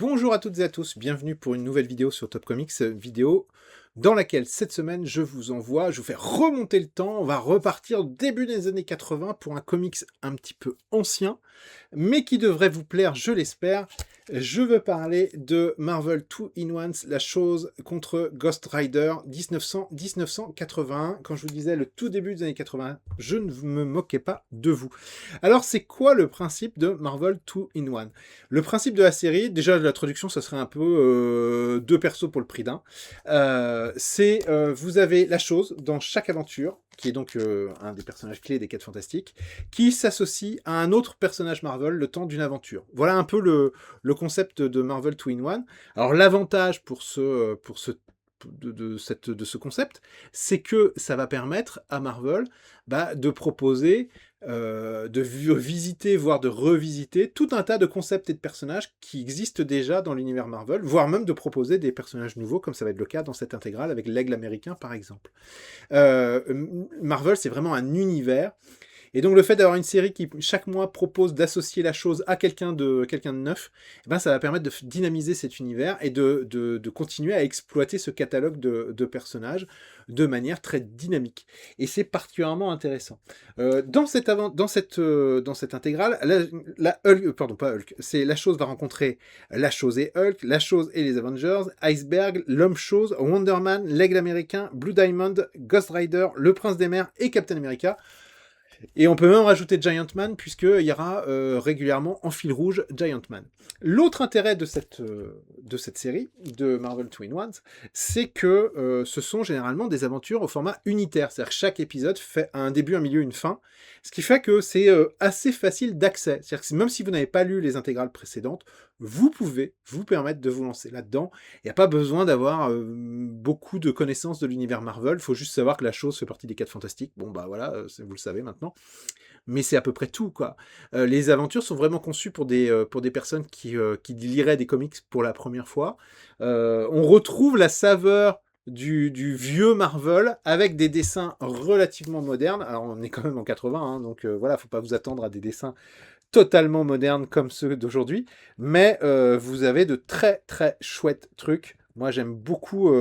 Bonjour à toutes et à tous, bienvenue pour une nouvelle vidéo sur Top Comics, vidéo dans laquelle cette semaine je vous fais remonter le temps, on va repartir au début des années 80 pour un comics un petit peu ancien, mais qui devrait vous plaire, je l'espère. Je veux parler de Marvel 2-in-1, la chose contre Ghost Rider 1981. Quand je vous disais le tout début des années 80, je ne me moquais pas de vous. Alors c'est quoi le principe de Marvel 2-in-1 ? Le principe de la série, déjà la traduction, ça serait un peu deux persos pour le prix d'un. Vous avez la chose dans chaque aventure, qui est donc un des personnages clés des 4 Fantastiques, qui s'associe à un autre personnage Marvel le temps d'une aventure. Voilà un peu le concept de Marvel 2-in-1. Alors l'avantage pour ce concept, c'est que ça va permettre à Marvel de proposer, de visiter, voire de revisiter tout un tas de concepts et de personnages qui existent déjà dans l'univers Marvel, voire même de proposer des personnages nouveaux, comme ça va être le cas dans cette intégrale avec l'Aigle américain par exemple. Marvel, c'est vraiment un univers. Et donc le fait d'avoir une série qui chaque mois propose d'associer la chose à quelqu'un de neuf, ça va permettre de dynamiser cet univers et de continuer à exploiter ce catalogue de personnages de manière très dynamique. Et c'est particulièrement intéressant. Dans cette intégrale, pas Hulk, c'est la chose va rencontrer la chose et Hulk, la chose et les Avengers, Iceberg, l'homme-chose, Wonder Man, l'Aigle américain, Blue Diamond, Ghost Rider, le Prince des Mers et Captain America. Et on peut même rajouter Giant Man, puisqu'il y aura régulièrement en fil rouge Giant Man. L'autre intérêt de cette série, de Marvel 2-in-1, c'est que ce sont généralement des aventures au format unitaire. C'est-à-dire que chaque épisode fait un début, un milieu, une fin. Ce qui fait que c'est assez facile d'accès. C'est-à-dire que même si vous n'avez pas lu les intégrales précédentes, vous pouvez vous permettre de vous lancer là-dedans. Il n'y a pas besoin d'avoir beaucoup de connaissances de l'univers Marvel. Il faut juste savoir que la chose fait partie des 4 Fantastiques. Bon, voilà, vous le savez maintenant. Mais c'est à peu près tout, quoi. Les aventures sont vraiment conçues pour des personnes qui liraient des comics pour la première fois. On retrouve la saveur du vieux Marvel avec des dessins relativement modernes. Alors on est quand même en 80, hein, donc voilà, faut pas vous attendre à des dessins totalement modernes comme ceux d'aujourd'hui, mais vous avez de très très chouettes trucs. Moi, j'aime beaucoup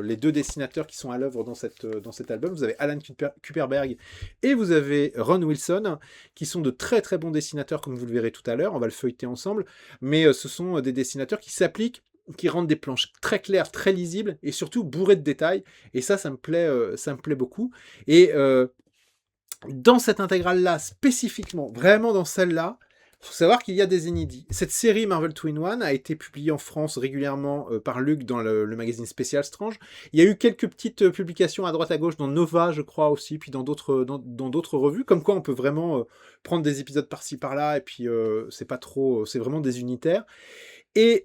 les deux dessinateurs qui sont à l'œuvre dans cet album. Vous avez Alan Kuperberg et vous avez Ron Wilson, qui sont de très très bons dessinateurs, comme vous le verrez tout à l'heure. On va le feuilleter ensemble. Mais ce sont des dessinateurs qui s'appliquent, qui rendent des planches très claires, très lisibles, et surtout bourrées de détails. Et ça me plaît beaucoup. Et dans cette intégrale-là, spécifiquement, vraiment dans celle-là, il faut savoir qu'il y a des inédits. Cette série Marvel 2-in-1 a été publiée en France régulièrement par Luc dans le magazine spécial Strange. Il y a eu quelques petites publications à droite à gauche dans Nova, je crois aussi, puis dans d'autres revues, comme quoi on peut vraiment prendre des épisodes par-ci par-là, et puis c'est pas trop, c'est vraiment des unitaires. Et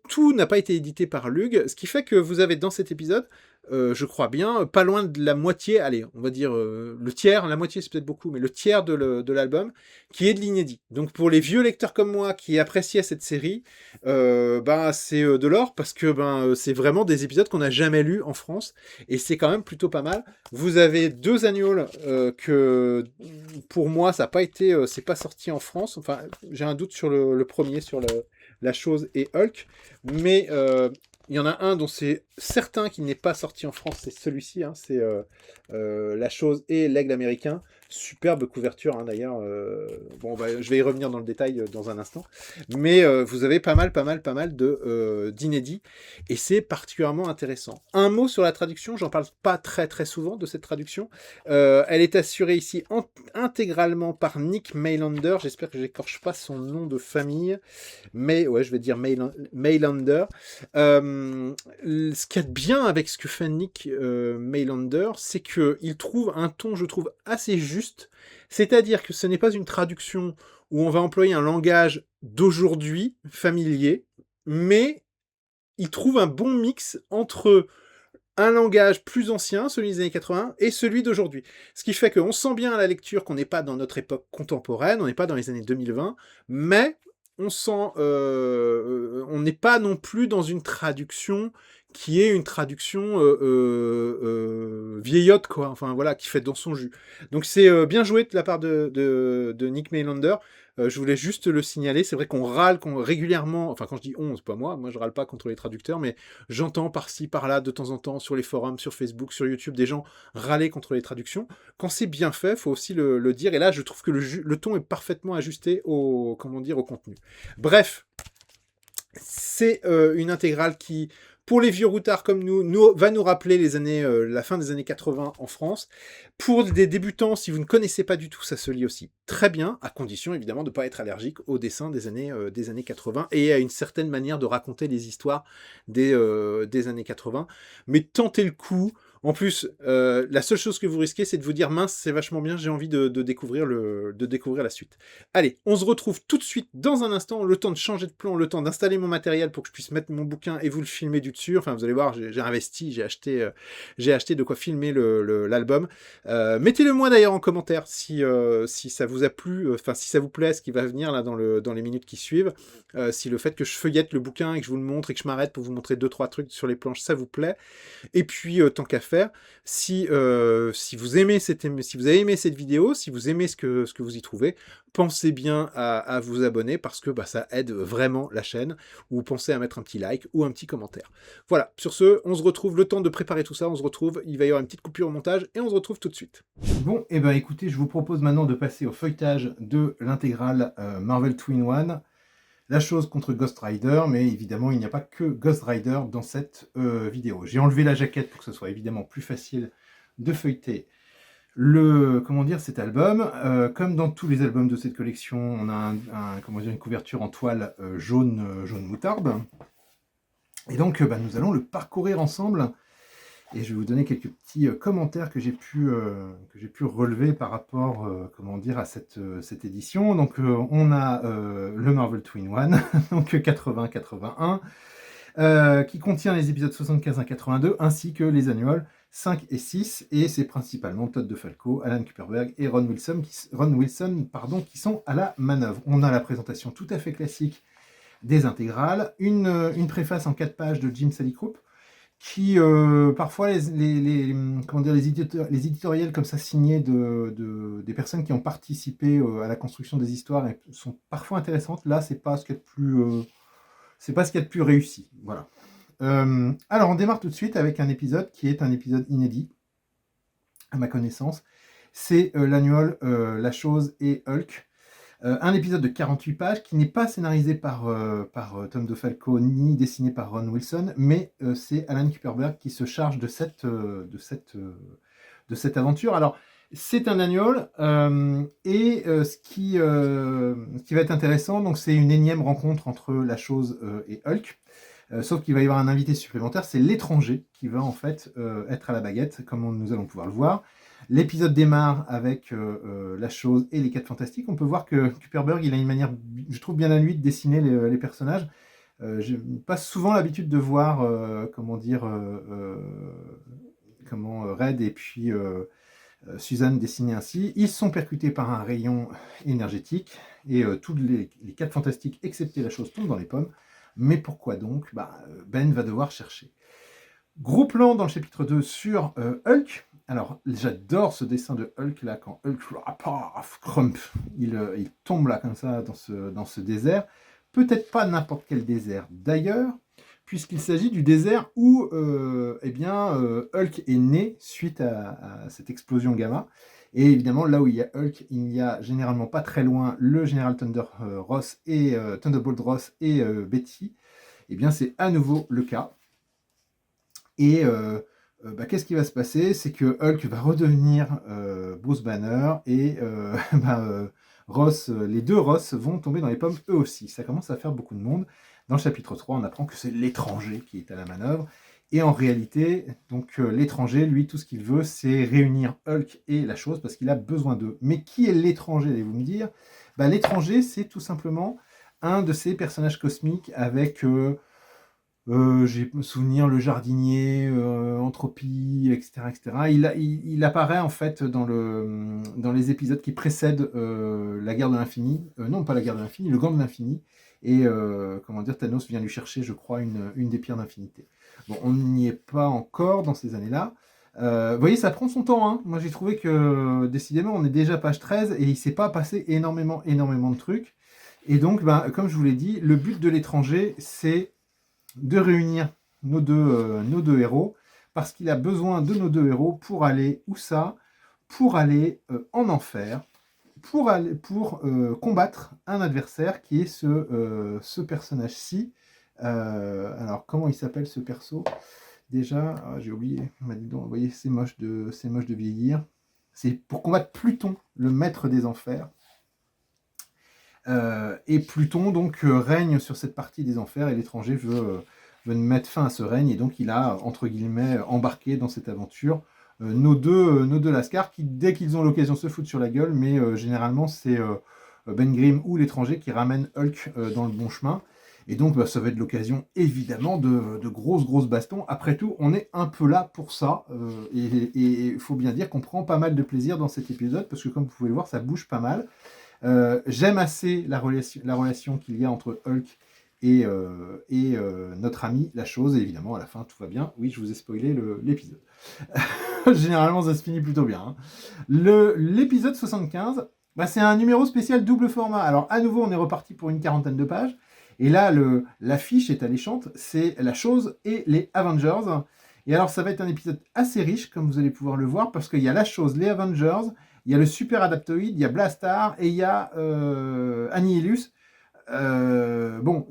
tout n'a pas été édité par Lug, ce qui fait que vous avez dans cet épisode, je crois bien, pas loin de la moitié, allez, on va dire le tiers, la moitié c'est peut-être beaucoup, mais le tiers de l'album, qui est de l'inédit. Donc pour les vieux lecteurs comme moi qui appréciaient cette série, c'est de l'or, parce que c'est vraiment des épisodes qu'on n'a jamais lus en France, et c'est quand même plutôt pas mal. Vous avez 2 annuals que, pour moi, ça n'a pas été, c'est pas sorti en France, enfin, j'ai un doute sur le premier, sur la chose et Hulk, mais il y en a un dont c'est certain qu'il n'est pas sorti en France, c'est celui-ci, hein, c'est la chose et l'Aigle américain. Superbe couverture, hein, d'ailleurs. Je vais y revenir dans le détail dans un instant. Mais vous avez pas mal d'inédits, et c'est particulièrement intéressant. Un mot sur la traduction, j'en parle pas très très souvent de cette traduction. Elle est assurée ici intégralement par Nick Maylander. J'espère que j'écorche pas son nom de famille, mais ouais, je vais dire Maylander. Ce qu'il y a de bien avec ce que fait Nick Maylander, c'est qu'il trouve un ton, je trouve, assez juste. C'est-à-dire que ce n'est pas une traduction où on va employer un langage d'aujourd'hui, familier, mais il trouve un bon mix entre un langage plus ancien, celui des années 80, et celui d'aujourd'hui. Ce qui fait qu'on sent bien à la lecture qu'on n'est pas dans notre époque contemporaine, on n'est pas dans les années 2020, mais on sent, on n'est pas non plus dans une traduction qui est une traduction vieillotte, quoi. Enfin voilà, qui fait dans son jus. Donc c'est bien joué de la part de Nick Maylander. Je voulais juste le signaler. C'est vrai qu'on râle régulièrement, enfin quand je dis on, c'est pas moi je râle pas contre les traducteurs, mais j'entends par-ci, par-là, de temps en temps, sur les forums, sur Facebook, sur YouTube, des gens râler contre les traductions. Quand c'est bien fait, faut aussi le dire. Et là, je trouve que le ton est parfaitement ajusté au, comment dire, au contenu. Bref, c'est une intégrale qui, pour les vieux routards comme va nous rappeler la fin des années 80 en France. Pour des débutants, si vous ne connaissez pas du tout, ça se lit aussi très bien, à condition évidemment de ne pas être allergique au dessin des années 80 et à une certaine manière de raconter les histoires des années 80. Mais tentez le coup. En plus, la seule chose que vous risquez, c'est de vous dire mince, c'est vachement bien, j'ai envie de découvrir la suite. Allez, on se retrouve tout de suite dans un instant, le temps de changer de plan, le temps d'installer mon matériel pour que je puisse mettre mon bouquin et vous le filmer du dessus. Enfin, vous allez voir, j'ai investi, j'ai acheté de quoi filmer l'album. Mettez-le moi d'ailleurs en commentaire si ça vous a plu, enfin si ça vous plaît, ce qui va venir là dans les minutes qui suivent. Si le fait que je feuillette le bouquin et que je vous le montre et que je m'arrête pour vous montrer 2-3 trucs sur les planches, ça vous plaît. Et puis, tant qu'à faire, si vous avez aimé cette vidéo, si vous aimez ce que vous y trouvez, pensez bien à vous abonner parce que ça aide vraiment la chaîne, ou pensez à mettre un petit like ou un petit commentaire. Voilà, sur ce, on se retrouve, le temps de préparer tout ça, on se retrouve, il va y avoir une petite coupure au montage et on se retrouve tout de suite. Bon, et ben écoutez, je vous propose maintenant de passer au feuilletage de l'intégrale Marvel 2-in-1. La chose contre Ghost Rider, mais évidemment, il n'y a pas que Ghost Rider dans cette vidéo. J'ai enlevé la jaquette pour que ce soit évidemment plus facile de feuilleter cet album. Comme dans tous les albums de cette collection, on a une couverture en toile jaune moutarde. Et donc, nous allons le parcourir ensemble. Et je vais vous donner quelques petits commentaires que j'ai pu relever par rapport à cette édition. Donc on a le Marvel 2-in-1, donc 80-81, qui contient les épisodes 75 à 82, ainsi que les annuals 5 et 6, et c'est principalement Todd DeFalco, Alan Kuperberg et Ron Wilson qui sont à la manœuvre. On a la présentation tout à fait classique des intégrales, une préface en 4 pages de Jim Salicrup, qui parfois les éditoriels comme ça signés des personnes qui ont participé à la construction des histoires sont parfois intéressantes. Là, c'est pas ce qu'il y a de plus réussi. Voilà. Alors, on démarre tout de suite avec un épisode qui est un épisode inédit, à ma connaissance. C'est l'annual La Chose et Hulk. Un épisode de 48 pages qui n'est pas scénarisé par Tom DeFalco ni dessiné par Ron Wilson, mais c'est Alan Kuperberg qui se charge de cette aventure. Alors, c'est un annual, et ce qui va être intéressant, donc c'est une énième rencontre entre La Chose et Hulk, sauf qu'il va y avoir un invité supplémentaire, c'est l'étranger qui va en fait être à la baguette, comme nous allons pouvoir le voir. L'épisode démarre avec La Chose et les 4 Fantastiques. On peut voir que Kuperberg, il a une manière, je trouve, bien à lui de dessiner les personnages. Je pas souvent l'habitude de voir, Red et puis Suzanne dessiner ainsi. Ils sont percutés par un rayon énergétique et tous les 4 Fantastiques, excepté La Chose, tombent dans les pommes. Mais pourquoi donc ? Ben va devoir chercher. Gros plan dans le chapitre 2 sur Hulk. Alors, j'adore ce dessin de Hulk là, quand Hulk, crump, il tombe là comme ça dans ce désert. Peut-être pas n'importe quel désert d'ailleurs, puisqu'il s'agit du désert où Hulk est né suite à cette explosion gamma. Et évidemment, là où il y a Hulk, il n'y a généralement pas très loin le général Thunderbolt Ross et Betty. Eh bien, c'est à nouveau le cas. Et qu'est-ce qui va se passer ? C'est que Hulk va redevenir Bruce Banner et Ross, les deux Ross vont tomber dans les pommes eux aussi. Ça commence à faire beaucoup de monde. Dans le chapitre 3, on apprend que c'est l'étranger qui est à la manœuvre. Et en réalité, donc l'étranger, lui, tout ce qu'il veut, c'est réunir Hulk et La Chose parce qu'il a besoin d'eux. Mais qui est l'étranger, allez-vous me dire ? L'étranger, c'est tout simplement un de ces personnages cosmiques avec... j'ai souvenir le jardinier, Entropie, etc. Il apparaît en fait dans les épisodes qui précèdent la guerre de l'infini. Non, pas la guerre de l'infini, le gant de l'infini. Et Thanos vient lui chercher, je crois, une des pierres d'infinité. Bon, on n'y est pas encore dans ces années-là. Vous voyez, ça prend son temps, hein. Moi, j'ai trouvé que, décidément, on est déjà page 13 et il ne s'est pas passé énormément de trucs. Et donc, ben, comme je vous l'ai dit, le but de l'étranger, c'est de réunir nos deux héros, parce qu'il a besoin de nos deux héros pour aller, où ça? Pour aller en enfer, pour combattre un adversaire qui est ce personnage-ci. Alors, comment il s'appelle ce perso? Déjà, j'ai oublié. Vous voyez, c'est moche de vieillir. C'est pour combattre Pluton, le maître des enfers. Et Pluton donc règne sur cette partie des enfers et l'étranger veut mettre fin à ce règne et donc il a entre guillemets embarqué dans cette aventure nos deux lascars qui dès qu'ils ont l'occasion se foutent sur la gueule, mais généralement c'est Ben Grimm ou l'étranger qui ramène Hulk dans le bon chemin. Et donc bah, ça va être l'occasion évidemment de grosses bastons. Après tout, on est un peu là pour ça. Et il faut bien dire qu'on prend pas mal de plaisir dans cet épisode parce que comme vous pouvez le voir, ça bouge pas mal. J'aime assez la relation qu'il y a entre Hulk et notre ami La Chose, et évidemment à la fin tout va bien. Oui, je vous ai spoilé l'épisode. Généralement ça se finit plutôt bien. Hein. L'épisode 75, bah, c'est un numéro spécial double format. Alors à nouveau on est reparti pour une quarantaine de pages, et là l'affiche est alléchante, c'est La Chose et les Avengers. Et alors ça va être un épisode assez riche comme vous allez pouvoir le voir, parce qu'il y a La Chose, les Avengers, il y a le Super Adaptoid, il y a Blastar et il y a Annihilus. Bon,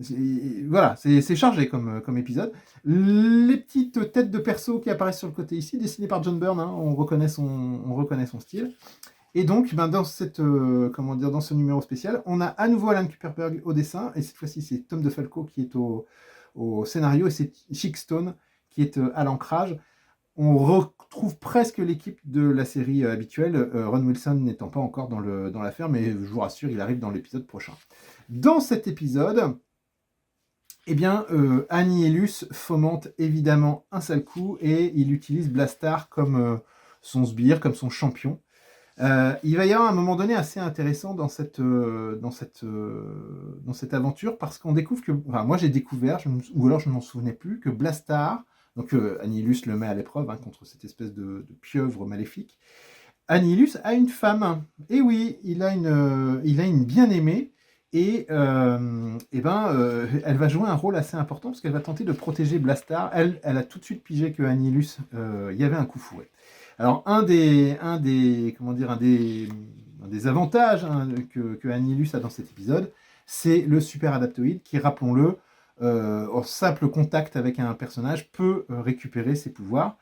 voilà, c'est chargé comme épisode. Les petites têtes de perso qui apparaissent sur le côté ici, dessinées par John Byrne, hein, on reconnaît son style. Et donc, ben, dans dans ce numéro spécial, on a à nouveau Alan Kuperberg au dessin, et cette fois-ci c'est Tom DeFalco qui est au scénario, et c'est Chick Stone qui est à l'ancrage. On retrouve presque l'équipe de la série habituelle, Ron Wilson n'étant pas encore dans l'affaire, mais je vous rassure, il arrive dans l'épisode prochain. Dans cet épisode, eh bien, Annihilus fomente évidemment un sale coup et il utilise Blastar comme son sbire, comme son champion. Il va y avoir un moment donné assez intéressant dans cette aventure, parce qu'on découvre que, enfin moi j'ai découvert, ou alors je ne m'en souvenais plus, que Blastar, donc Annihilus le met à l'épreuve hein, contre cette espèce de pieuvre maléfique, Annihilus a une femme. Et oui, il a une bien-aimée, et elle va jouer un rôle assez important parce qu'elle va tenter de protéger Blastar. Elle a tout de suite pigé que Annihilus, il y avait un coup fourré. Alors un des avantages hein, que Annihilus a dans cet épisode, c'est le super adaptoïde qui, rappelons-le, en simple contact avec un personnage, peut récupérer ses pouvoirs.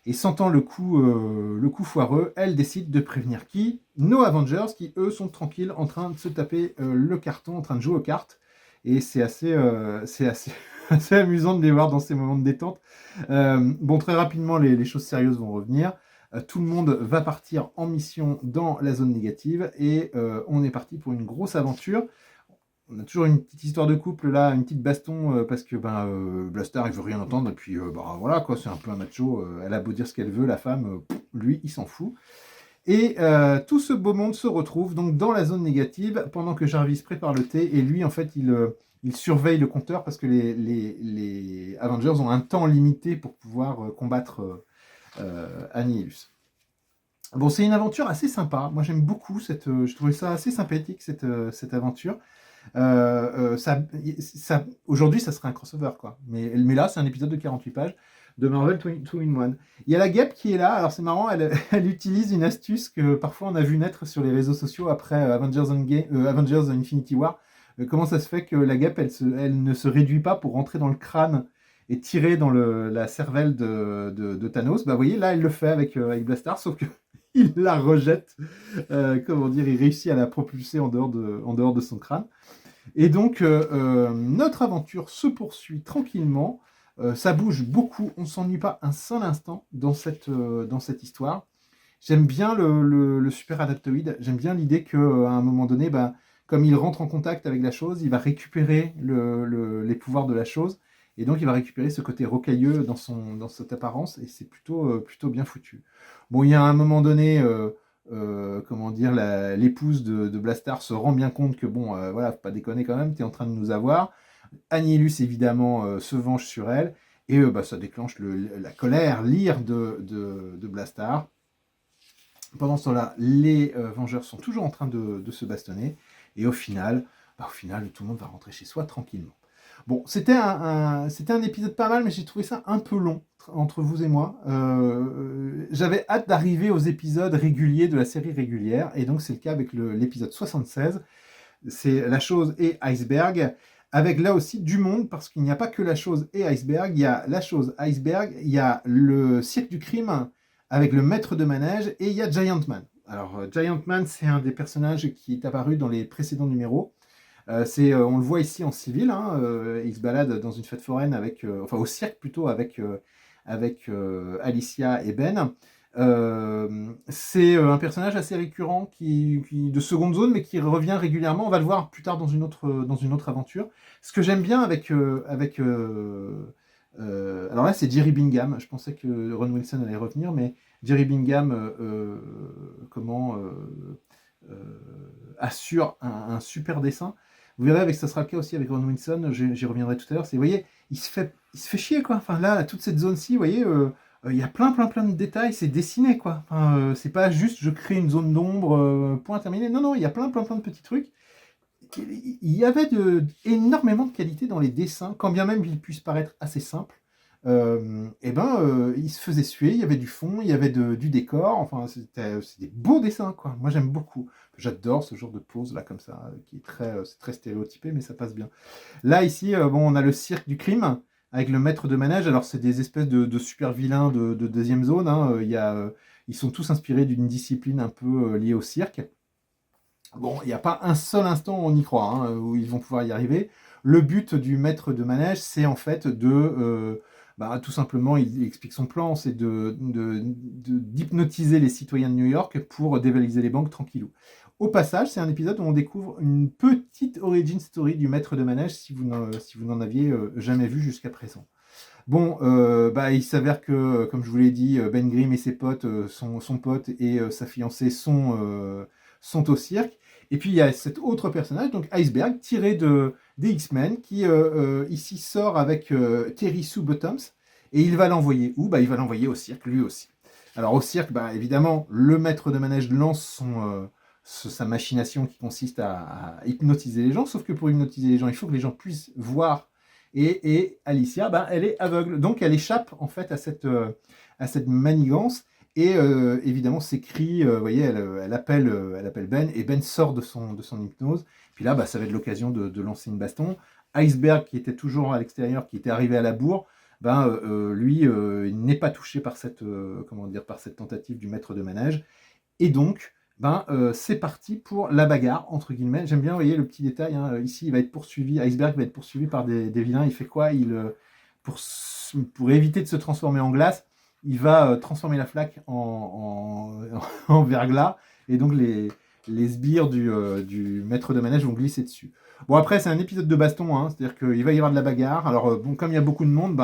Et sentant le coup foireux, elle décide de prévenir qui? Nos Avengers, qui eux sont tranquilles en train de se taper le carton, en train de jouer aux cartes. Et c'est assez assez amusant de les voir dans ces moments de détente. Bon, très rapidement, les choses sérieuses vont revenir. Tout le monde va partir en mission dans la zone négative et on est parti pour une grosse aventure. On a toujours une petite histoire de couple là, une petite baston parce que Blastar il veut rien entendre et puis voilà quoi, c'est un peu un macho. Elle a beau dire ce qu'elle veut, la femme, lui il s'en fout. Et tout ce beau monde se retrouve donc dans la zone négative pendant que Jarvis prépare le thé et lui en fait il surveille le compteur parce que les Avengers ont un temps limité pour pouvoir combattre Annihilus. Bon, c'est une aventure assez sympa. Moi, j'aime beaucoup je trouvais ça assez sympathique cette aventure. Aujourd'hui, ça serait un crossover, quoi. Mais là, c'est un épisode de 48 pages de Marvel 2-in-1. Il y a la guêpe qui est là. Alors, c'est marrant, elle utilise une astuce que parfois on a vu naître sur les réseaux sociaux après Avengers Infinity War. Comment ça se fait que la guêpe, elle ne se réduit pas pour rentrer dans le crâne et tirer dans la cervelle de Thanos? Bah, vous voyez, là, elle le fait avec Blastar, sauf que il la rejette. Il réussit à la propulser en dehors de son crâne. Et donc, notre aventure se poursuit tranquillement. Ça bouge beaucoup. On ne s'ennuie pas un seul instant dans cette histoire. J'aime bien le super adaptoïde. J'aime bien l'idée qu'à un moment donné, comme il rentre en contact avec la chose, il va récupérer les pouvoirs de la chose. Et donc, il va récupérer ce côté rocailleux dans cette apparence. Et c'est plutôt bien foutu. Bon, il y a un moment donné... l'épouse de Blastar se rend bien compte que voilà, faut pas déconner quand même, tu es en train de nous avoir. Annihilus évidemment se venge sur elle Et ça déclenche la colère, l'ire de Blastar. Pendant ce temps-là, les Vengeurs sont toujours en train de se bastonner. Et au final, tout le monde va rentrer chez soi tranquillement. Bon, c'était un épisode pas mal, mais j'ai trouvé ça un peu long entre vous et moi. J'avais hâte d'arriver aux épisodes réguliers de la série régulière, et donc c'est le cas avec l'épisode 76. C'est La Chose et Iceberg, avec là aussi du monde, parce qu'il n'y a pas que La Chose et Iceberg, il y a La Chose, Iceberg, il y a le Cirque du Crime, avec le maître de manège, et il y a Giant Man. Alors, Giant Man, c'est un des personnages qui est apparu dans les précédents numéros. On le voit ici en civil, hein, il se balade dans une fête foraine au cirque plutôt, avec Alicia et Ben. C'est un personnage assez récurrent de seconde zone, mais qui revient régulièrement. On va le voir plus tard dans une autre aventure. Ce que j'aime bien alors là, c'est Jerry Bingham. Je pensais que Ron Wilson allait revenir, mais Jerry Bingham assure un super dessin. Vous verrez, ça sera le cas aussi avec Ron Wilson, j'y reviendrai tout à l'heure. Vous voyez, il se fait chier, quoi. Enfin, là, toute cette zone-ci, vous voyez, il y a plein de détails, c'est dessiné, quoi. Enfin, c'est pas juste je crée une zone d'ombre, point terminé. Non, il y a plein de petits trucs. Il y avait énormément de qualité dans les dessins, quand bien même ils puissent paraître assez simples. Il se faisait suer, il y avait du fond, il y avait du décor, enfin c'est des beaux dessins, quoi. Moi j'aime beaucoup, j'adore ce genre de pose là comme ça, qui est c'est très stéréotypé, mais ça passe bien. Là ici, on a le cirque du crime avec le maître de manège. Alors c'est des espèces de super vilains de deuxième zone, hein. Ils sont tous inspirés d'une discipline un peu liée au cirque. Bon, il n'y a pas un seul instant où on y croit, hein, où ils vont pouvoir y arriver. Le but du maître de manège, c'est en fait tout simplement, il explique son plan, c'est d'hypnotiser les citoyens de New York pour dévaliser les banques tranquillou. Au passage, c'est un épisode où on découvre une petite origin story du maître de manège, si vous n'en aviez jamais vu jusqu'à présent. Bon, il s'avère que, comme je vous l'ai dit, Ben Grimm et ses potes, son pote et sa fiancée sont au cirque. Et puis il y a cet autre personnage, donc Iceberg, tiré des X-Men, qui ici sort avec Terry Sue Bottoms, et il va l'envoyer où? Il va l'envoyer au cirque, lui aussi. Alors au cirque, évidemment, le maître de manège lance sa machination qui consiste à hypnotiser les gens, sauf que pour hypnotiser les gens, il faut que les gens puissent voir. Et Alicia, elle est aveugle, donc elle échappe en fait à cette manigance. Et évidemment, ses cris, vous voyez, elle appelle Ben, et Ben sort de son hypnose. Puis là, ça va être l'occasion de lancer une baston. Iceberg, qui était toujours à l'extérieur, qui était arrivé à la bourre, lui, il n'est pas touché par par cette tentative du maître de manège. Et donc, c'est parti pour la bagarre, entre guillemets. J'aime bien, vous voyez, le petit détail, hein. Ici, il va être poursuivi, Iceberg va être poursuivi par des vilains. Il fait quoi? Pour éviter de se transformer en glace, il va transformer la flaque en verglas, et donc les sbires du maître de manège vont glisser dessus. Bon, après, c'est un épisode de baston, hein, c'est-à-dire qu'il va y avoir de la bagarre. Alors, comme il y a beaucoup de monde,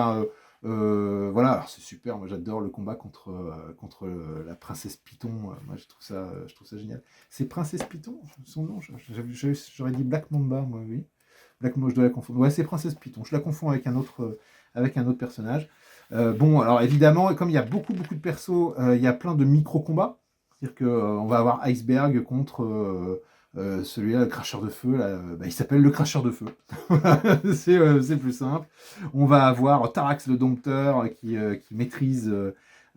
voilà, alors c'est super, moi j'adore le combat contre la princesse Python. Moi je trouve ça génial. C'est Princesse Python, son nom? J'aurais dit Black Mamba, moi, oui. Black Mamba, je dois la confondre. Ouais, c'est Princesse Python, je la confonds avec un autre personnage. Bon, alors évidemment, comme il y a beaucoup de persos, il y a plein de micro-combats. C'est-à-dire qu'on va avoir Iceberg contre celui-là, le cracheur de feu, là, il s'appelle le cracheur de feu. C'est plus simple. On va avoir Tarax le dompteur qui maîtrise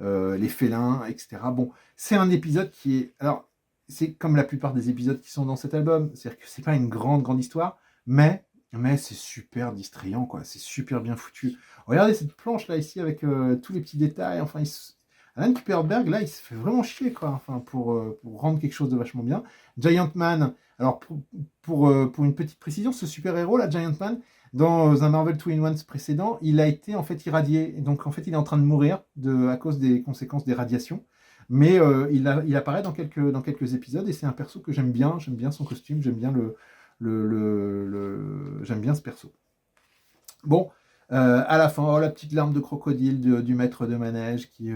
les félins, etc. Bon, c'est un épisode qui est... Alors, c'est comme la plupart des épisodes qui sont dans cet album. C'est-à-dire que c'est pas une grande histoire, mais c'est super distrayant, quoi. C'est super bien foutu. Regardez cette planche là ici avec tous les petits détails. Enfin, Alan Kuperberg, là, il se fait vraiment chier, quoi. Enfin, pour rendre quelque chose de vachement bien. Giant Man, alors pour une petite précision, ce super-héros, là, Giant Man, dans un Marvel 2-in-1 précédent, il a été en fait irradié. Donc en fait, il est en train de mourir à cause des conséquences des radiations. Mais il apparaît dans quelques épisodes, et c'est un perso que j'aime bien. J'aime bien son costume, j'aime bien j'aime bien ce perso. Bon, à la fin, la petite larme de crocodile du maître de manège qui...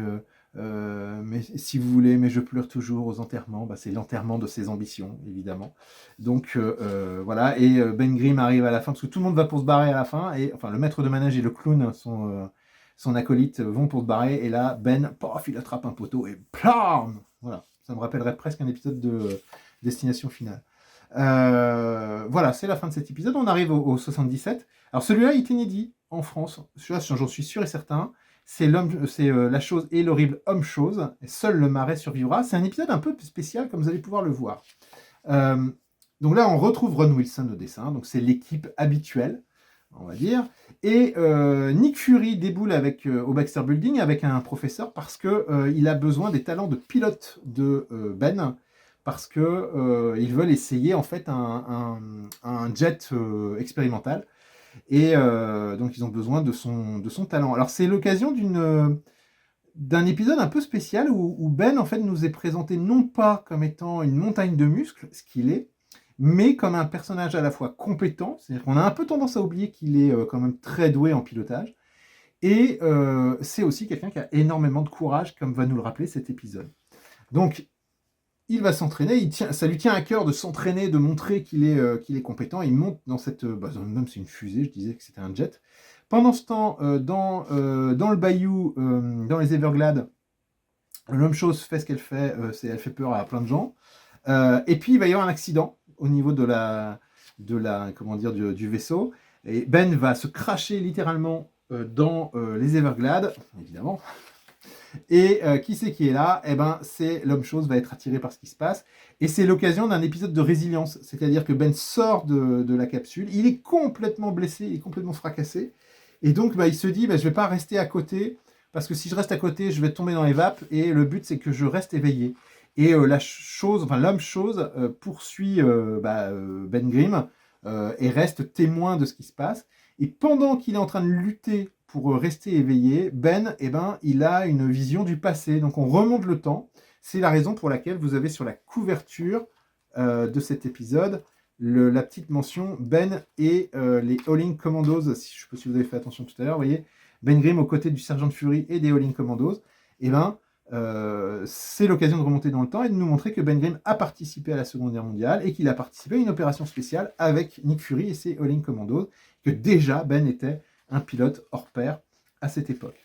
mais si vous voulez, mais je pleure toujours aux enterrements. C'est l'enterrement de ses ambitions, évidemment. Donc voilà, et Ben Grimm arrive à la fin, parce que tout le monde va pour se barrer à la fin, et enfin le maître de manège et le clown son acolyte vont pour se barrer, et là, Ben, paf, il attrape un poteau, et plam. Voilà, ça me rappellerait presque un épisode de Destination Finale. Voilà, c'est la fin de cet épisode. On arrive au 77. Alors celui-là, il est inédit en France. Celui-là, j'en suis sûr et certain. C'est la chose et l'horrible homme-chose. Seul le marais survivra. C'est un épisode un peu spécial, comme vous allez pouvoir le voir. Donc là, on retrouve Ron Wilson au dessin. Donc c'est l'équipe habituelle, on va dire. Et Nick Fury déboule au Baxter Building avec un professeur parce que il a besoin des talents de pilote de Ben, parce que ils veulent essayer en fait un jet expérimental, et donc ils ont besoin de son talent. Alors c'est l'occasion d'un épisode un peu spécial où Ben en fait nous est présenté non pas comme étant une montagne de muscles, ce qu'il est, mais comme un personnage à la fois compétent, c'est-à-dire qu'on a un peu tendance à oublier qu'il est quand même très doué en pilotage, et c'est aussi quelqu'un qui a énormément de courage, comme va nous le rappeler cet épisode. Donc il va s'entraîner, ça lui tient à cœur de s'entraîner, de montrer qu'il est compétent. Il monte dans cette... même c'est une fusée, je disais que c'était un jet. Pendant ce temps, dans le bayou, dans les Everglades, l'homme-chose fait ce qu'elle fait, elle fait peur à plein de gens. Et puis il va y avoir un accident au niveau du vaisseau. Et Ben va se cracher littéralement dans les Everglades, évidemment. Et qui c'est qui est là? Eh ben, c'est l'homme-chose va être attiré par ce qui se passe. Et c'est l'occasion d'un épisode de résilience. C'est-à-dire que Ben sort de la capsule. Il est complètement blessé, il est complètement fracassé. Et donc, il se dit, je ne vais pas rester à côté, parce que si je reste à côté, je vais tomber dans les vapes. Et le but, c'est que je reste éveillé. Et l'homme-chose poursuit Ben Grimm et reste témoin de ce qui se passe. Et pendant qu'il est en train de lutter pour rester éveillé, Ben, il a une vision du passé. Donc on remonte le temps. C'est la raison pour laquelle vous avez sur la couverture de cet épisode la petite mention Ben et les Howling Commandos. Je ne sais pas si vous avez fait attention tout à l'heure, vous voyez, Ben Grimm aux côtés du Sergent Fury et des Howling Commandos. C'est l'occasion de remonter dans le temps et de nous montrer que Ben Grimm a participé à la Seconde Guerre mondiale et qu'il a participé à une opération spéciale avec Nick Fury et ses Howling Commandos, que déjà Ben était un pilote hors pair à cette époque.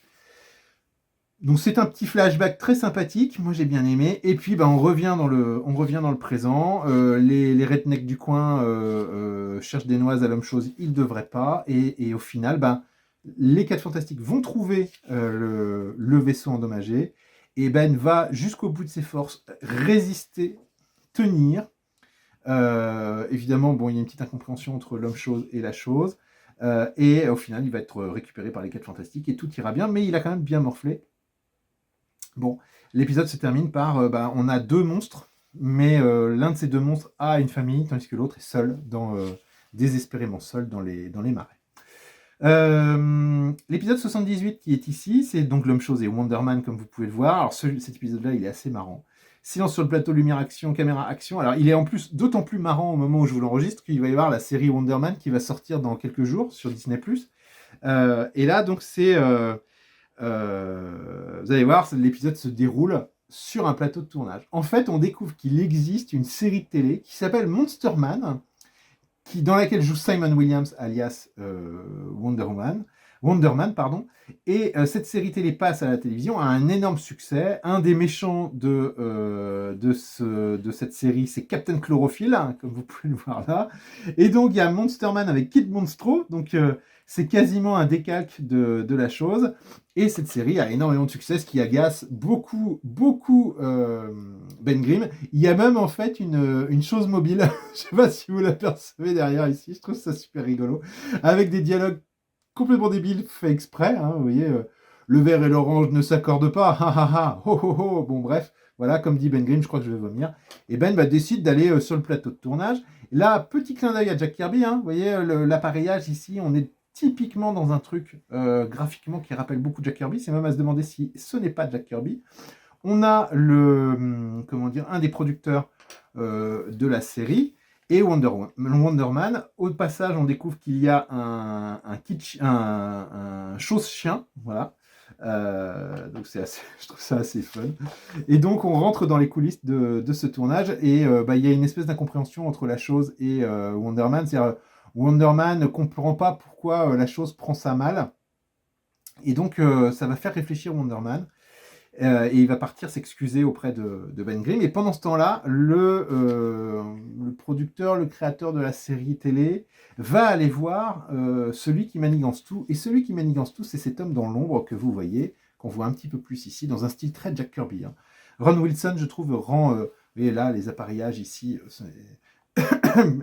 Donc c'est un petit flashback très sympathique, moi j'ai bien aimé, et puis on revient dans le présent, les rednecks du coin cherchent des noises à l'homme-chose, ils ne devraient pas, et au final, les 4 Fantastiques vont trouver le vaisseau endommagé, et Ben va jusqu'au bout de ses forces résister, tenir. Évidemment, il y a une petite incompréhension entre l'homme-chose et la chose, et au final, il va être récupéré par les 4 Fantastiques, et tout ira bien, mais il a quand même bien morflé. Bon, l'épisode se termine par, on a 2 monstres, mais l'un de ces 2 monstres a une famille, tandis que l'autre est seul, désespérément seul dans les marais. L'épisode 78 qui est ici, c'est donc l'homme-chose et Wonder Man, comme vous pouvez le voir. Alors cet épisode-là, il est assez marrant. Silence sur le plateau, lumière action, caméra action. Alors il est en plus d'autant plus marrant au moment où je vous l'enregistre qu'il va y avoir la série Wonder Man qui va sortir dans quelques jours sur Disney+. Et là, donc c'est... vous allez voir, l'épisode se déroule sur un plateau de tournage. En fait, on découvre qu'il existe une série de télé qui s'appelle Monster Man, dans laquelle joue Simon Williams, alias Wonder Man. Et cette série télé passe à la télévision, a un énorme succès. Un des méchants de cette série, c'est Captain Chlorophyll, hein, comme vous pouvez le voir là. Et donc, il y a Monster Man avec Kid Monstro, donc c'est quasiment un décalque de la chose. Et cette série a énormément de succès, ce qui agace beaucoup Ben Grimm. Il y a même en fait une chose mobile, je ne sais pas si vous l'apercevez derrière ici, je trouve ça super rigolo, avec des dialogues complètement débiles faits exprès, hein, vous voyez, le vert et l'orange ne s'accordent pas, ha ha ha, ho ho ho, bon bref, voilà, comme dit Ben Grimm, je crois que je vais vomir. Et Ben décide d'aller sur le plateau de tournage. Là, petit clin d'œil à Jack Kirby, hein, vous voyez, l'appareillage ici, on est typiquement dans un truc graphiquement qui rappelle beaucoup Jack Kirby, c'est même à se demander si ce n'est pas Jack Kirby. On a un des producteurs de la série, et Wonder Man. Au passage, on découvre qu'il y a un chose-chien, voilà. Donc je trouve ça assez fun. Et donc on rentre dans les coulisses de ce tournage, et il y a une espèce d'incompréhension entre la chose et Wonder Man. C'est-à-dire, Wonder Man ne comprend pas pourquoi la chose prend ça mal. Et donc, ça va faire réfléchir Wonder Man. Et il va partir s'excuser auprès de Ben Grimm. Et pendant ce temps-là, le producteur, le créateur de la série télé, va aller voir celui qui manigance tout. Et celui qui manigance tout, c'est cet homme dans l'ombre que vous voyez, qu'on voit un petit peu plus ici, dans un style très Jack Kirby. Hein. Ron Wilson, je trouve, rend... vous voyez là, les appareillages ici...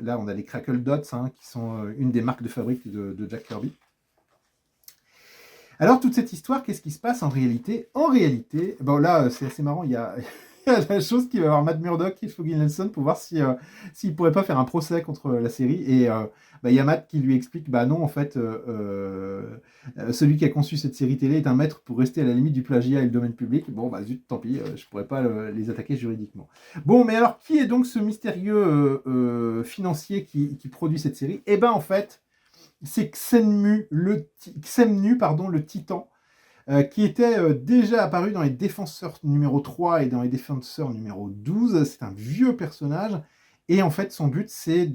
là, on a les Crackle Dots, hein, qui sont une des marques de fabrique de Jack Kirby. Alors, toute cette histoire, qu'est-ce qui se passe en réalité? En réalité, bon là, c'est assez marrant, il y a la chose qui va avoir Matt Murdock et Foggy Nelson pour voir s'il ne pourrait pas faire un procès contre la série. Et il y a Matt qui lui explique, bah non, en fait, celui qui a conçu cette série télé est un maître pour rester à la limite du plagiat et le domaine public. Bon, bah zut, tant pis, je ne pourrais pas les attaquer juridiquement. Bon, mais alors, qui est donc ce mystérieux financier qui produit cette série? Eh ben, en fait, c'est Xemnu, le Titan, qui était déjà apparu dans les Défenseurs numéro 3 et dans les Défenseurs numéro 12. C'est un vieux personnage, et en fait, son but, c'est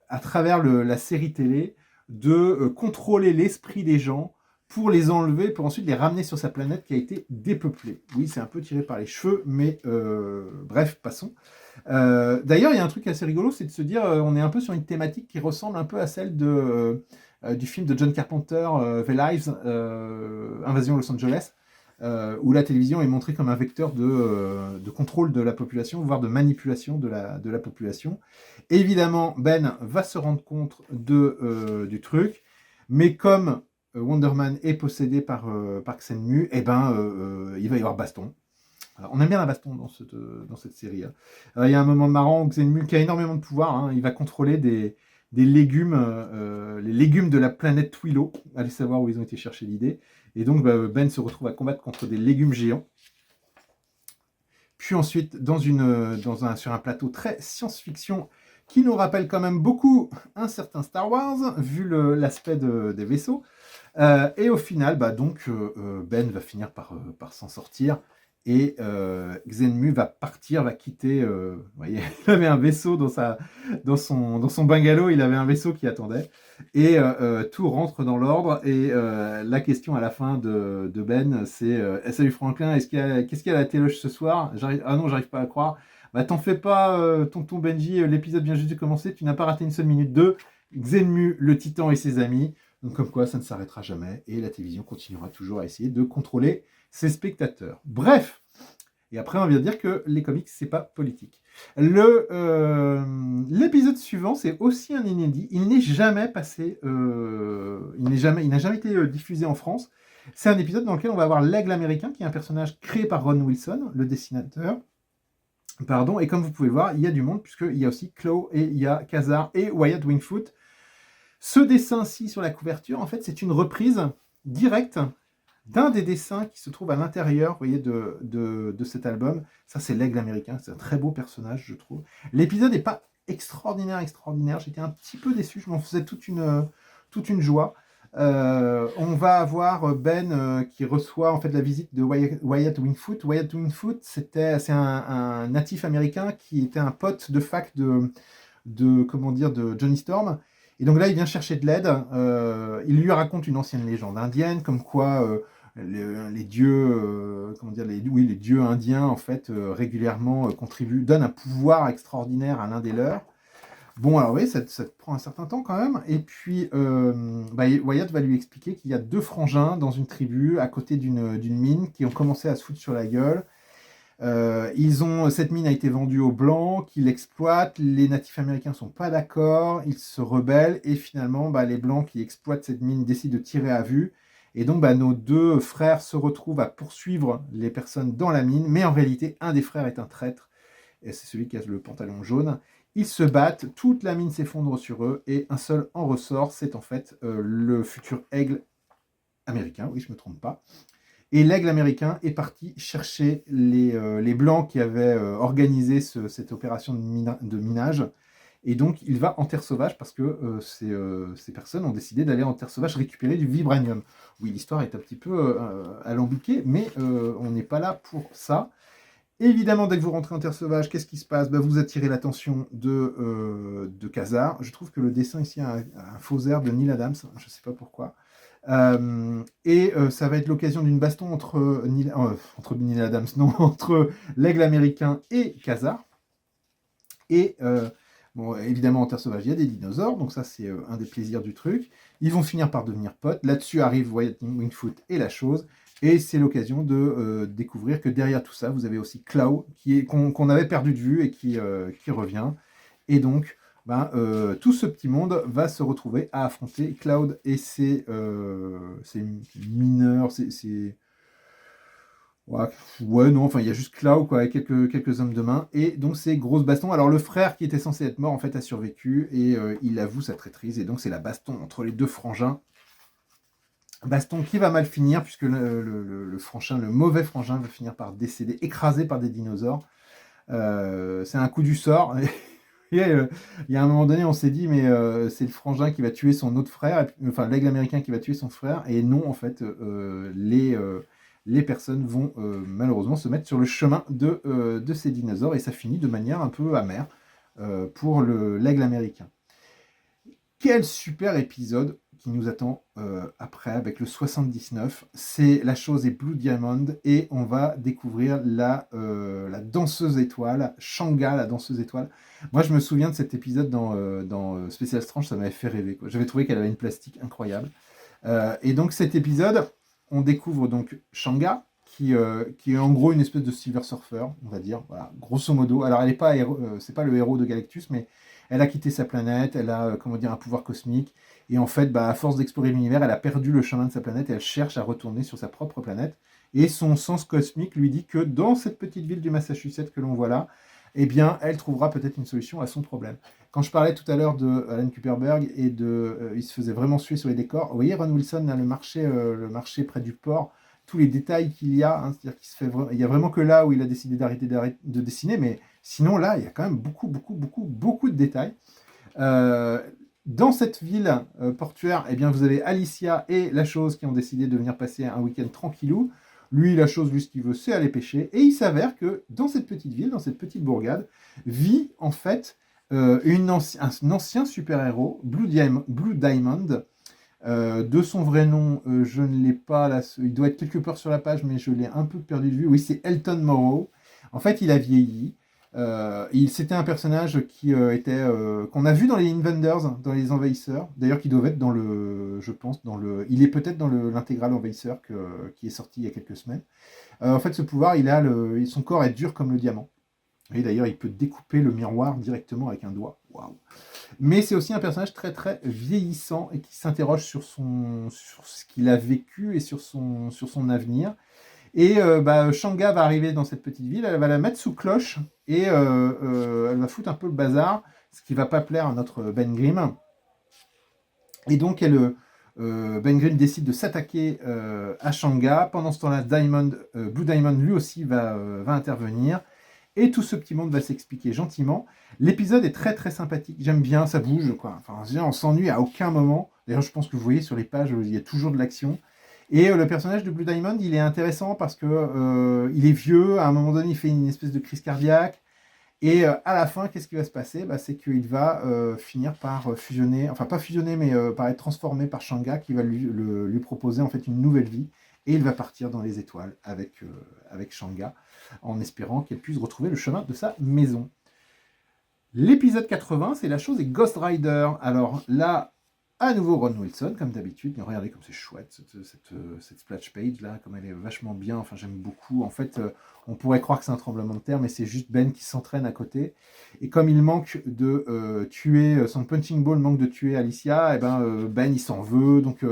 à travers la série télé, de contrôler l'esprit des gens pour les enlever, pour ensuite les ramener sur sa planète qui a été dépeuplée. Oui, c'est un peu tiré par les cheveux, mais bref, passons. D'ailleurs, il y a un truc assez rigolo, c'est de se dire, on est un peu sur une thématique qui ressemble un peu à celle du film de John Carpenter, The Lives, Invasion Los Angeles, où la télévision est montrée comme un vecteur de contrôle de la population, voire de manipulation de la population. Évidemment, Ben va se rendre compte du truc, mais comme Wonder Man est possédé par Xenmu, eh ben, il va y avoir baston. Alors, on aime bien la baston dans cette série. Hein. Il y a un moment marrant où Xenmu, qui a énormément de pouvoir, hein, il va contrôler des légumes, les légumes de la planète Twilo. Allez savoir où ils ont été chercher l'idée. Et donc, Ben se retrouve à combattre contre des légumes géants. Puis ensuite, sur un plateau très science-fiction, qui nous rappelle quand même beaucoup un certain Star Wars, vu l'aspect des vaisseaux. Et au final, Ben va finir par s'en sortir. Et Xenmu va quitter. Vous voyez, il avait un vaisseau dans son bungalow, il avait un vaisseau qui attendait. Et tout rentre dans l'ordre. Et la question à la fin de Ben, c'est Salut Franklin, qu'est-ce qu'il y a à la téloche ce soir? Ah non, j'arrive pas à croire. Bah, t'en fais pas, tonton Benji, l'épisode vient juste de commencer, tu n'as pas raté une seule minute. Xenmu, le titan et ses amis. Donc, comme quoi, ça ne s'arrêtera jamais. Et la télévision continuera toujours à essayer de contrôler ses spectateurs. Bref, et après on vient de dire que les comics c'est pas politique. L'épisode suivant c'est aussi un inédit. Il n'est jamais passé, il n'a jamais été diffusé en France. C'est un épisode dans lequel on va avoir l'Aigle américain, qui est un personnage créé par Ron Wilson, le dessinateur. Pardon, et comme vous pouvez voir, il y a du monde puisqu'il y a aussi Claw et il y a Khazar et Wyatt Wingfoot. Ce dessin-ci sur la couverture, en fait, c'est une reprise directe d'un des dessins qui se trouve à l'intérieur, vous voyez, de cet album. Ça, c'est l'Aigle américain. C'est un très beau personnage, je trouve. L'épisode n'est pas extraordinaire. J'étais un petit peu déçu. Je m'en faisais toute une joie. On va avoir Ben qui reçoit en fait la visite de Wyatt Wingfoot. Wyatt Wingfoot, c'est un natif américain qui était un pote de fac de Johnny Storm. Et donc là, il vient chercher de l'aide. Il lui raconte une ancienne légende indienne, comme quoi les dieux, les dieux indiens en fait régulièrement donnent un pouvoir extraordinaire à l'un des leurs. Bon, alors oui, ça prend un certain temps quand même. Et puis, Wyatt va lui expliquer qu'il y a 2 frangins dans une tribu à côté d'une mine qui ont commencé à se foutre sur la gueule. Cette mine a été vendue aux Blancs, qui l'exploitent. Les natifs américains ne sont pas d'accord, ils se rebellent, et finalement, les Blancs qui exploitent cette mine décident de tirer à vue. Et donc, nos 2 frères se retrouvent à poursuivre les personnes dans la mine, mais en réalité, un des frères est un traître, et c'est celui qui a le pantalon jaune. Ils se battent, toute la mine s'effondre sur eux, et un seul en ressort, c'est en fait le futur aigle américain, oui, je ne me trompe pas. Et l'Aigle américain est parti chercher les Blancs qui avaient organisé cette opération de minage. Et donc, il va en Terre Sauvage parce que ces personnes ont décidé d'aller en Terre Sauvage récupérer du vibranium. Oui, l'histoire est un petit peu alambiquée, mais on n'est pas là pour ça. Évidemment, dès que vous rentrez en Terre Sauvage, qu'est-ce qui se passe? Vous attirez l'attention de Khazar. Je trouve que le dessin ici a un faux air de Neil Adams, je ne sais pas pourquoi. Ça va être l'occasion d'une baston entre Neil Adams, non, entre l'aigle américain et Khazar. Et bon, évidemment, en Terre sauvage, il y a des dinosaures, donc ça, c'est un des plaisirs du truc. Ils vont finir par devenir potes. Là-dessus arrive Wyatt Wingfoot et la chose. Et c'est l'occasion de découvrir que derrière tout ça, vous avez aussi Klaue, qu'on avait perdu de vue et qui revient. Et donc, tout ce petit monde va se retrouver à affronter Cloud et ses mineurs, ouais, non, enfin, il y a juste Cloud, quoi, avec quelques hommes de main. Et donc, c'est grosse baston. Alors, le frère qui était censé être mort, en fait, a survécu et il avoue sa traîtrise. Et donc, c'est la baston entre les deux frangins. Baston qui va mal finir, puisque le frangin, le mauvais frangin, va finir par décéder, écrasé par des dinosaures. C'est un coup du sort. Et il y a un moment donné, on s'est dit, mais c'est le frangin qui va tuer son autre frère, enfin l'aigle américain qui va tuer son frère, et non, en fait, les personnes vont malheureusement se mettre sur le chemin de ces dinosaures, et ça finit de manière un peu amère pour l'aigle américain. Quel super épisode qui nous attend après avec le 79. C'est La chose est Blue Diamond et on va découvrir la danseuse étoile, Shanga, la danseuse étoile. Moi, je me souviens de cet épisode dans Special Strange, ça m'avait fait rêver, quoi. J'avais trouvé qu'elle avait une plastique incroyable. Et donc cet épisode, on découvre donc Shanga, qui est en gros une espèce de Silver Surfer, on va dire, voilà, grosso modo. Alors elle est pas c'est pas le héros de Galactus, mais elle a quitté sa planète, elle a comment dire un pouvoir cosmique, et en fait, à force d'explorer l'univers, elle a perdu le chemin de sa planète et elle cherche à retourner sur sa propre planète. Et son sens cosmique lui dit que dans cette petite ville du Massachusetts que l'on voit là, eh bien, elle trouvera peut-être une solution à son problème. Quand je parlais tout à l'heure de Alan Kuperberg et il se faisait vraiment suer sur les décors, vous voyez Ron Wilson, là, le marché près du port, tous les détails qu'il y a, hein, c'est-à-dire il y a vraiment que là où il a décidé d'arrêter de dessiner, mais sinon là, il y a quand même beaucoup de détails. Dans cette ville portuaire, eh bien, vous avez Alicia et la chose qui ont décidé de venir passer un week-end tranquillou. Lui, la chose, lui, ce qu'il veut, c'est aller pêcher. Et il s'avère que dans cette petite ville, dans cette petite bourgade, vit en fait un ancien super-héros, Blue Diamond. De son vrai nom, je ne l'ai pas là, il doit être quelque part sur la page, mais je l'ai un peu perdu de vue. Oui, c'est Elton Morrow. En fait, il a vieilli. C'était un personnage qu'on a vu dans les Invaders, dans les Envahisseurs. D'ailleurs, qui doit être je pense, il est peut-être dans l'intégral Envahisseur qui est sorti il y a quelques semaines. En fait, ce pouvoir, son corps est dur comme le diamant. Et d'ailleurs, il peut découper le miroir directement avec un doigt. Waouh! Mais c'est aussi un personnage très très vieillissant et qui s'interroge sur ce qu'il a vécu et sur son avenir. Et Shanga va arriver dans cette petite ville, elle va la mettre sous cloche et elle va foutre un peu le bazar, ce qui va pas plaire à notre Ben Grimm. Et donc Ben Grimm décide de s'attaquer à Shanga. Pendant ce temps-là, Blue Diamond lui aussi va intervenir. Et tout ce petit monde va s'expliquer gentiment. L'épisode est très très sympathique. J'aime bien, ça bouge, quoi. Enfin, on s'ennuie à aucun moment. D'ailleurs, je pense que vous voyez sur les pages, il y a toujours de l'action. Et le personnage de Blue Diamond, il est intéressant parce que il est vieux. À un moment donné, il fait une espèce de crise cardiaque. Et à la fin, qu'est-ce qui va se passer? C'est qu'il va finir par fusionner, enfin pas fusionner, mais par être transformé par Shanga, qui va lui proposer en fait une nouvelle vie. Et il va partir dans les étoiles avec Shanga, en espérant qu'elle puisse retrouver le chemin de sa maison. L'épisode 80, c'est La chose et Ghost Rider. Alors là, à nouveau Ron Wilson, comme d'habitude. Mais regardez comme c'est chouette, cette splash page là, comme elle est vachement bien. Enfin, j'aime beaucoup. En fait, on pourrait croire que c'est un tremblement de terre, mais c'est juste Ben qui s'entraîne à côté. Et comme il manque de tuer, son punching ball manque de tuer Alicia, et Ben il s'en veut. Donc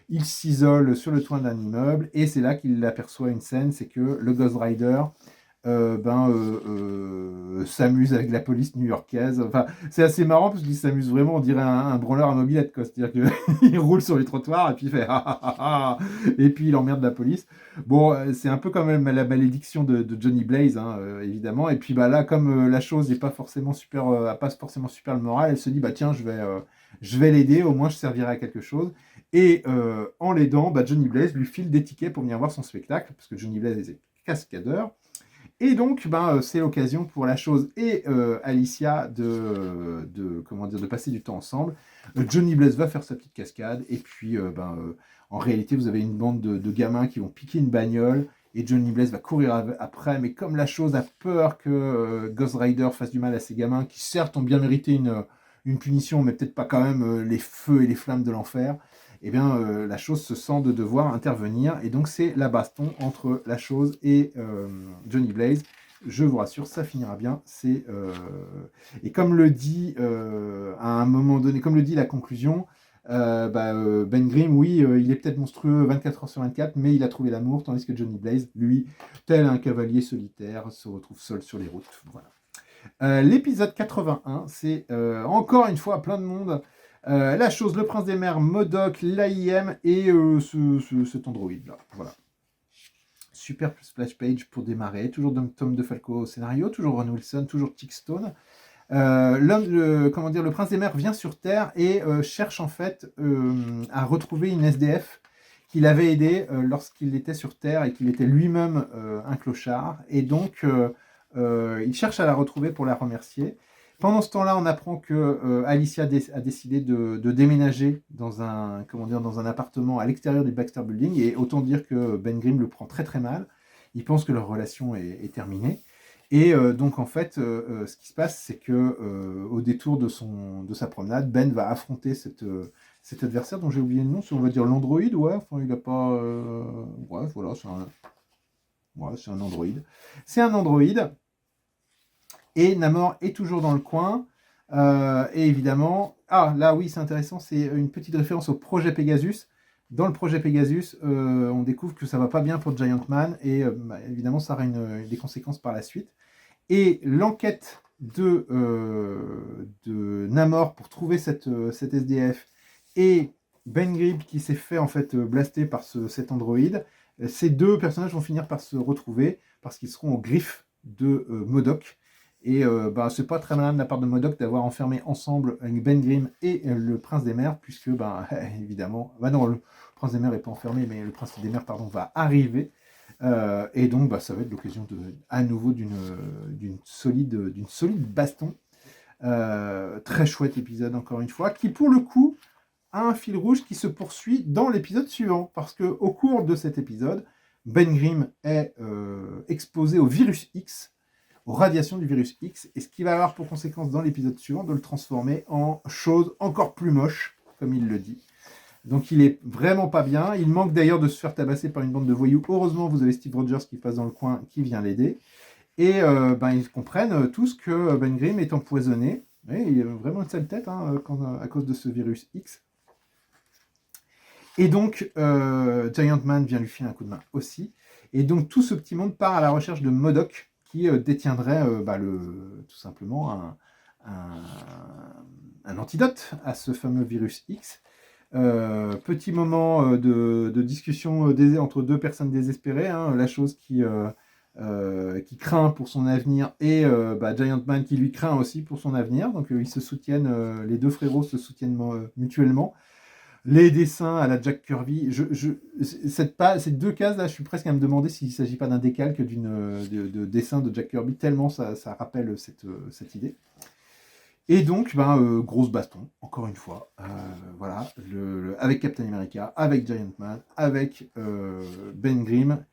il s'isole sur le toit d'un immeuble. Et c'est là qu'il aperçoit une scène, c'est que le Ghost Rider s'amuse avec la police new-yorkaise. Enfin, c'est assez marrant parce qu'il s'amuse vraiment, on dirait un branleur à mobilette, quoi. C'est-à-dire qu'il roule sur les trottoirs et puis il fait ah, ah, ah, ah, et puis il emmerde la police. Bon, c'est un peu quand même la malédiction de Johnny Blaze, hein, évidemment. Et puis là, comme la chose n'est pas forcément super, a pas forcément super le moral, elle se dit tiens, je vais l'aider, au moins je servirai à quelque chose. Et en l'aidant, Johnny Blaze lui file des tickets pour venir voir son spectacle, parce que Johnny Blaze est cascadeur. Et donc, c'est l'occasion pour la chose et Alicia comment dire, de passer du temps ensemble. Johnny Blaze va faire sa petite cascade, et puis en réalité, vous avez une bande de gamins qui vont piquer une bagnole, et Johnny Blaze va courir après, mais comme la chose a peur que Ghost Rider fasse du mal à ces gamins, qui certes ont bien mérité une punition, mais peut-être pas quand même les feux et les flammes de l'enfer, eh bien, la chose se sent de devoir intervenir, et donc c'est la baston entre la chose et Johnny Blaze. Je vous rassure, ça finira bien. Et comme le dit à un moment donné, comme le dit la conclusion, Ben Grimm, oui, il est peut-être monstrueux 24 heures sur 24, mais il a trouvé l'amour, tandis que Johnny Blaze, lui, tel un cavalier solitaire, se retrouve seul sur les routes. Voilà. L'épisode 81, c'est encore une fois plein de monde. La chose, le prince des mers, MODOK, l'AIM et cet androïde là. Voilà. Super splash page pour démarrer. Toujours Tom DeFalco au scénario, toujours Ron Wilson, toujours Chick Stone. Le prince des mers vient sur Terre et cherche en fait à retrouver une SDF qu'il avait aidé lorsqu'il était sur Terre et qu'il était lui-même un clochard. Et donc, il cherche à la retrouver pour la remercier. Pendant ce temps-là, on apprend que Alicia a décidé de déménager dans dans un appartement à l'extérieur du Baxter Building. Et autant dire que Ben Grimm le prend très très mal. Il pense que leur relation est terminée. Et donc en fait, ce qui se passe, c'est que au détour de sa promenade, Ben va affronter cet adversaire dont j'ai oublié le nom, on va dire l'androïde, ouais, enfin il n'a pas... ouais, voilà, c'est un androïde. C'est un androïde, et Namor est toujours dans le coin, et évidemment... Ah, là oui, c'est intéressant, c'est une petite référence au projet Pegasus. Dans le projet Pegasus, on découvre que ça va pas bien pour Giant Man, et évidemment ça aura des conséquences par la suite. Et l'enquête de Namor pour trouver cet SDF et Ben Grimm qui s'est fait en fait blaster par cet androïde, ces deux personnages vont finir par se retrouver parce qu'ils seront aux griffes de MODOK. Et c'est pas très malin de la part de MODOK d'avoir enfermé ensemble Ben Grimm et le Prince des Mers, puisque évidemment, non, le Prince des Mers n'est pas enfermé, mais le Prince des Mers va arriver. Et donc ça va être l'occasion à nouveau d'une solide baston. Très chouette épisode encore une fois, qui pour le coup a un fil rouge qui se poursuit dans l'épisode suivant, parce que au cours de cet épisode, Ben Grimm est exposé au virus X, aux radiations du virus X, et ce qui va avoir pour conséquence dans l'épisode suivant de le transformer en chose encore plus moche, comme il le dit. Donc il est vraiment pas bien. Il manque d'ailleurs de se faire tabasser par une bande de voyous. Heureusement, vous avez Steve Rogers qui passe dans le coin, qui vient l'aider. Et ils comprennent tous que Ben Grimm est empoisonné. Et il a vraiment une sale tête à cause de ce virus X. Et donc Giant Man vient lui filer un coup de main aussi. Et donc tout ce petit monde part à la recherche de MODOK, qui détiendrait tout simplement un antidote à ce fameux virus X. Petit moment de discussion entre deux personnes désespérées, la chose qui craint pour son avenir, et Giant Man qui lui craint aussi pour son avenir. Donc ils se soutiennent, les deux frérots se soutiennent mutuellement. Les dessins à la Jack Kirby, ces deux cases là, je suis presque à me demander s'il ne s'agit pas d'un décalque de dessin de Jack Kirby, tellement ça rappelle cette idée. Et donc, grosse baston, encore une fois, voilà, avec Captain America, avec Giant Man, avec Ben Grimm,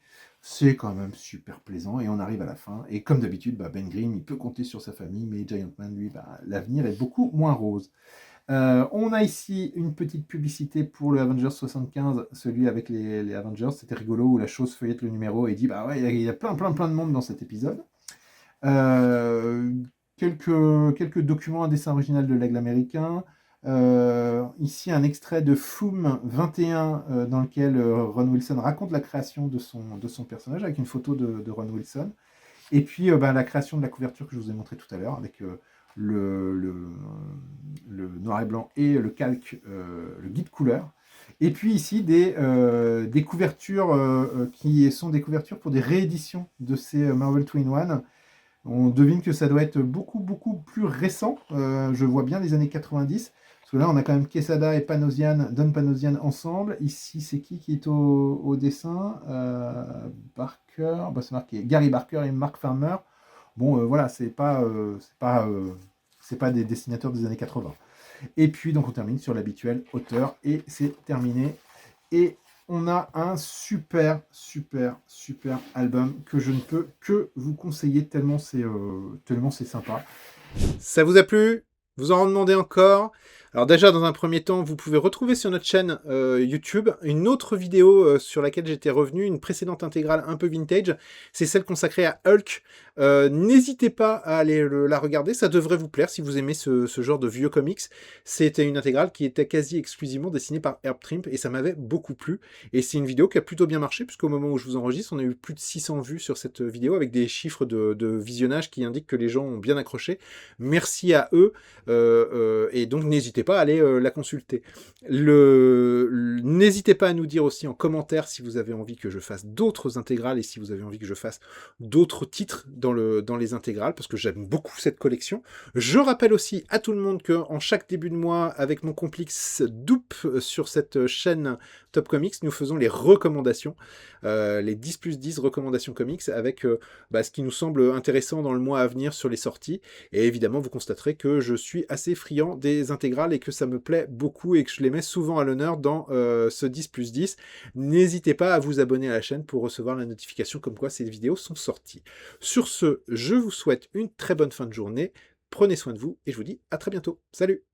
c'est quand même super plaisant, et on arrive à la fin, et comme d'habitude, Ben Grimm, il peut compter sur sa famille, mais Giant Man, lui, l'avenir est beaucoup moins rose. On a ici une petite publicité pour le Avengers 75, celui avec les Avengers, c'était rigolo, où la chose feuillette le numéro et dit, il y a plein de monde dans cet épisode. Quelques documents, un dessin original de l'Aigle américain. Ici, un extrait de Foom 21 dans lequel Ron Wilson raconte la création de son personnage avec une photo de Ron Wilson. Et puis la création de la couverture que je vous ai montré tout à l'heure avec le noir et blanc et le calque, le guide couleur. Et puis ici, des couvertures qui sont des couvertures pour des rééditions de ces Marvel 2-in-1. On devine que ça doit être beaucoup plus récent. Je vois bien les années 90. Parce que là, on a quand même Quesada et Panosian, Don Panosian ensemble. Ici, c'est qui est au dessin? Barker, bah, c'est marqué Gary Barker et Mark Farmer. Bon, voilà, c'est pas des dessinateurs des années 80. Et puis, donc, on termine sur l'habituel auteur et c'est terminé. Et on a un super, super, super album que je ne peux que vous conseiller tellement c'est sympa. Ça vous a plu? Vous en demandez encore? Alors déjà, dans un premier temps, vous pouvez retrouver sur notre chaîne YouTube une autre vidéo sur laquelle j'étais revenu, une précédente intégrale un peu vintage. C'est celle consacrée à Hulk. N'hésitez pas à aller la regarder, ça devrait vous plaire si vous aimez ce genre de vieux comics. C'était une intégrale qui était quasi exclusivement dessinée par Herb Trimpe et ça m'avait beaucoup plu. Et c'est une vidéo qui a plutôt bien marché puisqu'au moment où je vous enregistre, on a eu plus de 600 vues sur cette vidéo avec des chiffres de visionnage qui indiquent que les gens ont bien accroché. Merci à eux et donc n'hésitez pas à aller la consulter. N'hésitez pas à nous dire aussi en commentaire si vous avez envie que je fasse d'autres intégrales et si vous avez envie que je fasse d'autres titres dans les intégrales parce que j'aime beaucoup cette collection. Je rappelle aussi à tout le monde qu'en chaque début de mois, avec mon complice Doup sur cette chaîne Top Comics, nous faisons les recommandations, les 10+10 recommandations comics avec ce qui nous semble intéressant dans le mois à venir sur les sorties. Et évidemment, vous constaterez que je suis assez friand des intégrales et que ça me plaît beaucoup et que je les mets souvent à l'honneur dans ce 10+10. N'hésitez pas à vous abonner à la chaîne pour recevoir la notification comme quoi ces vidéos sont sorties. Sur ce, je vous souhaite une très bonne fin de journée. Prenez soin de vous et je vous dis à très bientôt. Salut!